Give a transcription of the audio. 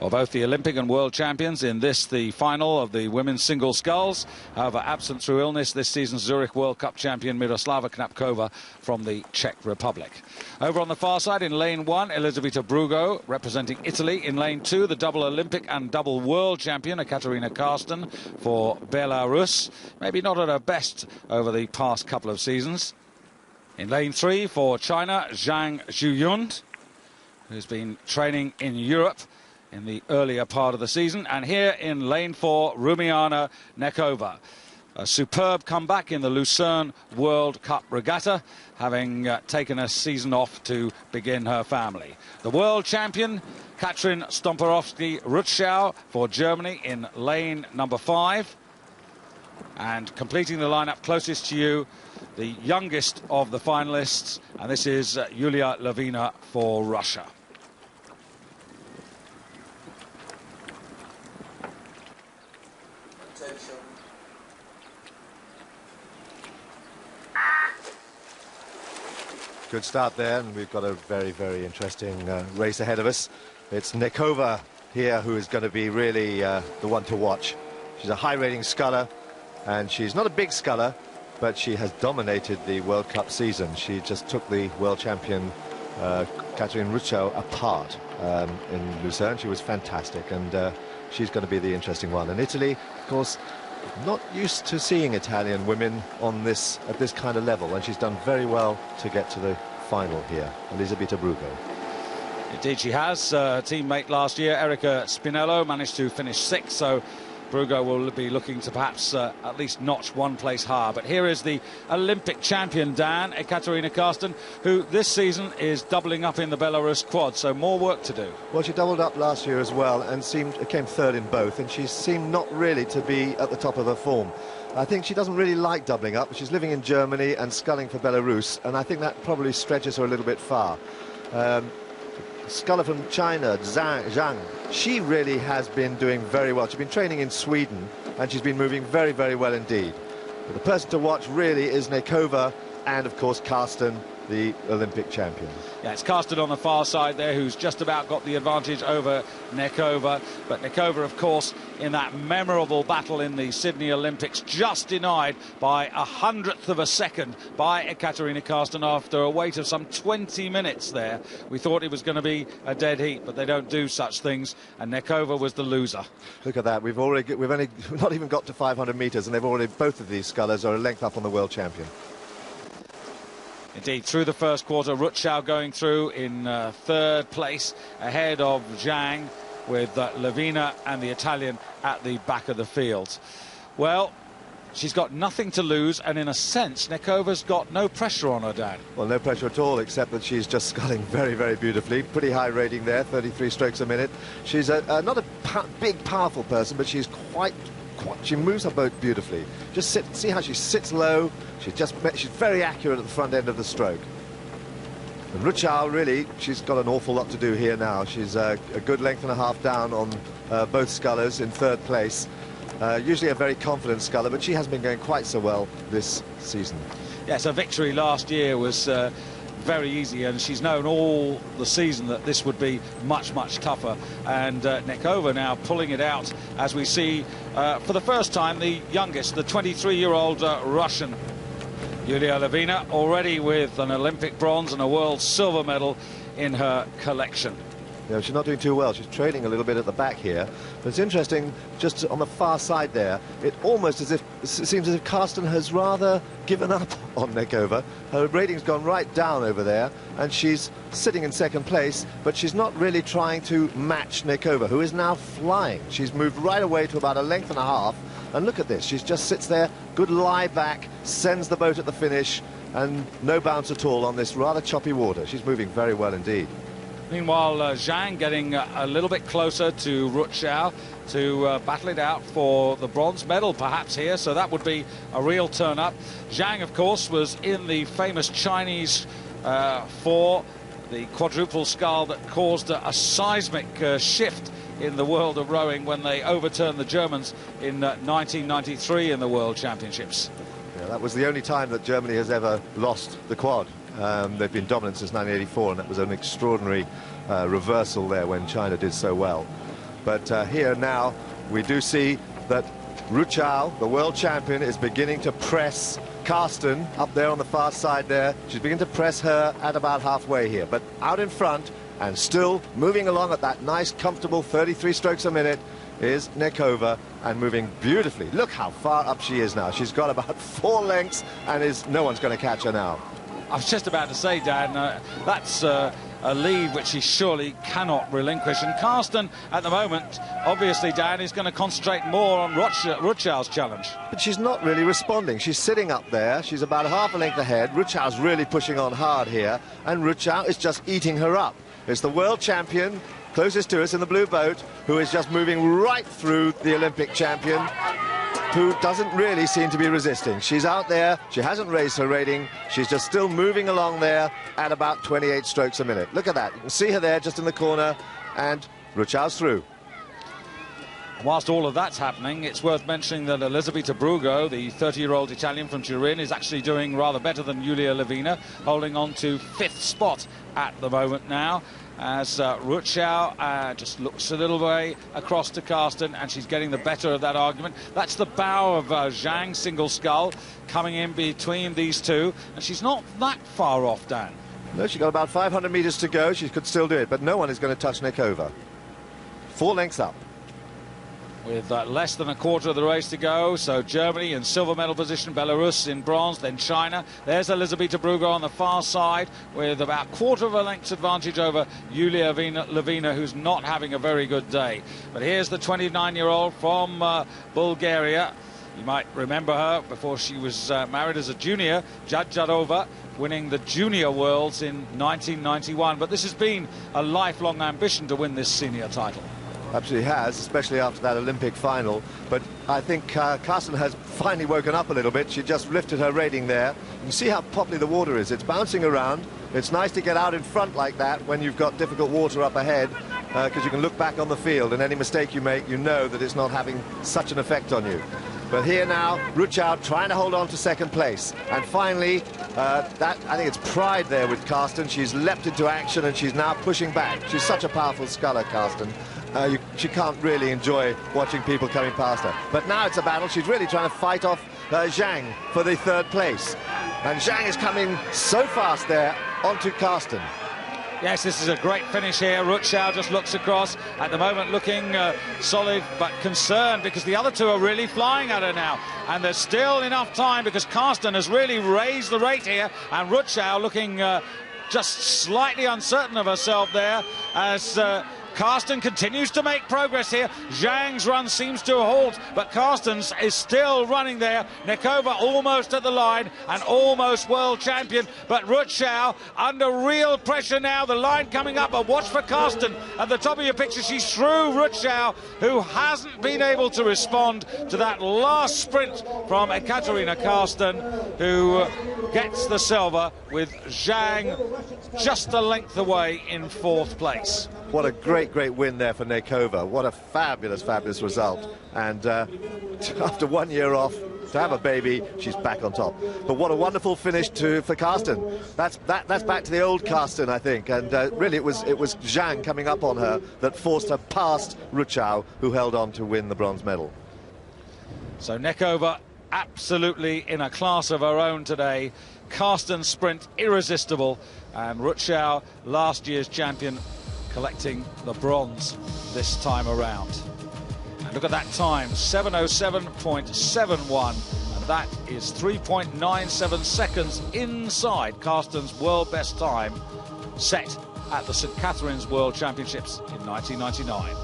Well, both the Olympic and world champions in this, the final of the women's single sculls. However, absent through illness this season's Zurich World Cup champion Miroslava Knapkova from the Czech Republic. Over on the far side in lane 1, Elisabetta Brugo representing Italy. In lane 2, the double Olympic and double world champion Ekaterina Karsten for Belarus. Maybe not at her best over the past couple of seasons. In lane 3 for China, Zhang Zhuyun, who's been training in Europe in the earlier part of the season. And here in lane 4, Rumyana Neykova. A superb comeback in the Lucerne World Cup Regatta, having taken a season off to begin her family. The world champion, Katrin Stomperovsky-Rutschau for Germany in lane number 5. And completing the lineup closest to you, the youngest of the finalists, and this is Yulia Lavina for Russia. Good start there, and we've got a very, very interesting race ahead of us. It's Neykova here who is going to be really the one to watch. She's a high-rating sculler, and she's not a big sculler, but she has dominated the World Cup season. She just took the world champion Katrin Rutschau apart in Lucerne. She was fantastic, and she's going to be the interesting one. And Italy, of course, not used to seeing Italian women on this at this kind of level, and she's done very well to get to the final here. Elisabetta Brugo. Indeed she has. Teammate last year, Erica Spinello, managed to finish 6th, so Brugo will be looking to perhaps at least notch one place higher. But here is the Olympic champion, Dan, Ekaterina Karsten, who this season is doubling up in the Belarus quad, so more work to do. Well, she doubled up last year as well and came 3rd in both, and she seemed not really to be at the top of her form. I think she doesn't really like doubling up. She's living in Germany and sculling for Belarus, and I think that probably stretches her a little bit far. Sculler from China, Zhang, she really has been doing very well. She's been training in Sweden, and she's been moving very, very well indeed. But the person to watch really is Neykova and, of course, Karsten, the Olympic champion. Yeah, it's Karsten on the far side there, who's just about got the advantage over Neykova. But Neykova, of course, in that memorable battle in the Sydney Olympics, just denied by 100th of a second by Ekaterina Karsten after a wait of some 20 minutes there. We thought it was going to be a dead heat, but they don't do such things, and Neykova was the loser. Look at that. We've only not even got to 500 metres, and both of these scullers are a length up on the world champion. Indeed, through the first quarter, Rutschau going through in 3rd place, ahead of Zhang, with Lavina and the Italian at the back of the field. Well, she's got nothing to lose, and in a sense, Neykova's got no pressure on her, Dan. Well, no pressure at all, except that she's just sculling very, very beautifully. Pretty high rating there, 33 strokes a minute. She's not a big, powerful person, but she's she moves her boat beautifully. Just see how she sits low. She's very accurate at the front end of the stroke. And Rutschau, really, she's got an awful lot to do here now. She's a good length and a half down on both scullers in 3rd place. Usually a very confident sculler, but she hasn't been going quite so well this season. Yes, her victory last year was very easy, and she's known all the season that this would be much, much tougher. And Neykova now pulling it out as we see for the first time the youngest, the 23-year-old Russian Yulia Lavina, already with an Olympic bronze and a world silver medal in her collection. Yeah, she's not doing too well. She's trailing a little bit at the back here. But it's interesting, just on the far side there, it seems as if Karsten has rather given up on Neykova. Her rating's gone right down over there, and she's sitting in 2nd place, but she's not really trying to match Neykova, who is now flying. She's moved right away to about a length and a half, and look at this. She just sits there, good lie back, sends the boat at the finish, and no bounce at all on this rather choppy water. She's moving very well indeed. Meanwhile, Zhang getting a little bit closer to Rutschau to battle it out for the bronze medal perhaps here, so that would be a real turn-up. Zhang, of course, was in the famous Chinese for the quadruple scull that caused a seismic shift in the world of rowing when they overturned the Germans in 1993 in the World Championships. Yeah, that was the only time that Germany has ever lost the quad. They've been dominant since 1984, and that was an extraordinary reversal there when China did so well. But here now we do see that Ruchau, the world champion, is beginning to press Karsten up there on the far side there. She's beginning to press her at about halfway here. But out in front and still moving along at that nice, comfortable 33 strokes a minute is Neykova, and moving beautifully. Look how far up she is now. She's got about 4 lengths and no one's going to catch her now. I was just about to say, Dan, that's a lead which he surely cannot relinquish. And Karsten, at the moment, obviously, Dan, is going to concentrate more on Ruchau's challenge. But she's not really responding. She's sitting up there. She's about half a length ahead. Ruchau's really pushing on hard here, and Ruchau is just eating her up. It's the world champion, closest to us in the blue boat, who is just moving right through the Olympic champion, who doesn't really seem to be resisting. She's out there, she hasn't raised her rating, she's just still moving along there at about 28 strokes a minute. Look at that, you can see her there just in the corner, and Ruchau's through. Whilst all of that's happening, it's worth mentioning that Elisabetta Brugo, the 30-year-old Italian from Turin, is actually doing rather better than Giulia Lavina, holding on to 5th spot at the moment now, as Ruchau just looks a little way across to Karsten, and she's getting the better of that argument. That's the bow of Zhang single scull coming in between these two, and she's not that far off, Dan. No, she's got about 500 metres to go. She could still do it, but no one is going to touch Neykova. 4 lengths up. With less than a quarter of the race to go, so Germany in silver medal position, Belarus in bronze, then China. There's Elisabetta Brugo on the far side with about quarter of a length's advantage over Giulia Lavina, who's not having a very good day. But here's the 29-year-old from Bulgaria. You might remember her before she was married as a junior, Jadjarova, winning the Junior Worlds in 1991. But this has been a lifelong ambition to win this senior title. Absolutely has, especially after that Olympic final. But I think Karsten has finally woken up a little bit. She just lifted her rating there. You can see how poppy the water is. It's bouncing around. It's nice to get out in front like that when you've got difficult water up ahead, because you can look back on the field, and any mistake you make, you know that it's not having such an effect on you. But here now, Ruchau trying to hold on to 2nd place. And finally, I think it's pride there with Karsten. She's leapt into action and she's now pushing back. She's such a powerful sculler, Karsten. She can't really enjoy watching people coming past her. But now it's a battle. She's really trying to fight off Zhang for the 3rd place. And Zhang is coming so fast there onto Karsten. Yes, this is a great finish here. Ruchau just looks across, at the moment looking solid but concerned, because the other two are really flying at her now. And there's still enough time, because Karsten has really raised the rate here, and Ruchau looking just slightly uncertain of herself there, as Karsten continues to make progress here. Zhang's run seems to halt, but Karsten's is still running there. Neykova almost at the line and almost world champion, but Ruchau under real pressure now. The line coming up, but watch for Karsten at the top of your picture. She's through Ruchau, who hasn't been able to respond to that last sprint from Ekaterina Karsten, who gets the silver, with Zhang just a length away in 4th place. What a great win there for Neykova. What a fabulous result. And after 1 year off, to have a baby, she's back on top. But what a wonderful finish for Karsten. That's back to the old Karsten, I think. And really, it was Zhang coming up on her that forced her past Ruchau, who held on to win the bronze medal. So Neykova absolutely in a class of her own today. Karsten's sprint irresistible, and Ruchau, last year's champion, collecting the bronze this time around. And look at that time, 7:07.71, and that is 3.97 seconds inside Karsten's world best time set at the St. Catherine's World Championships in 1999.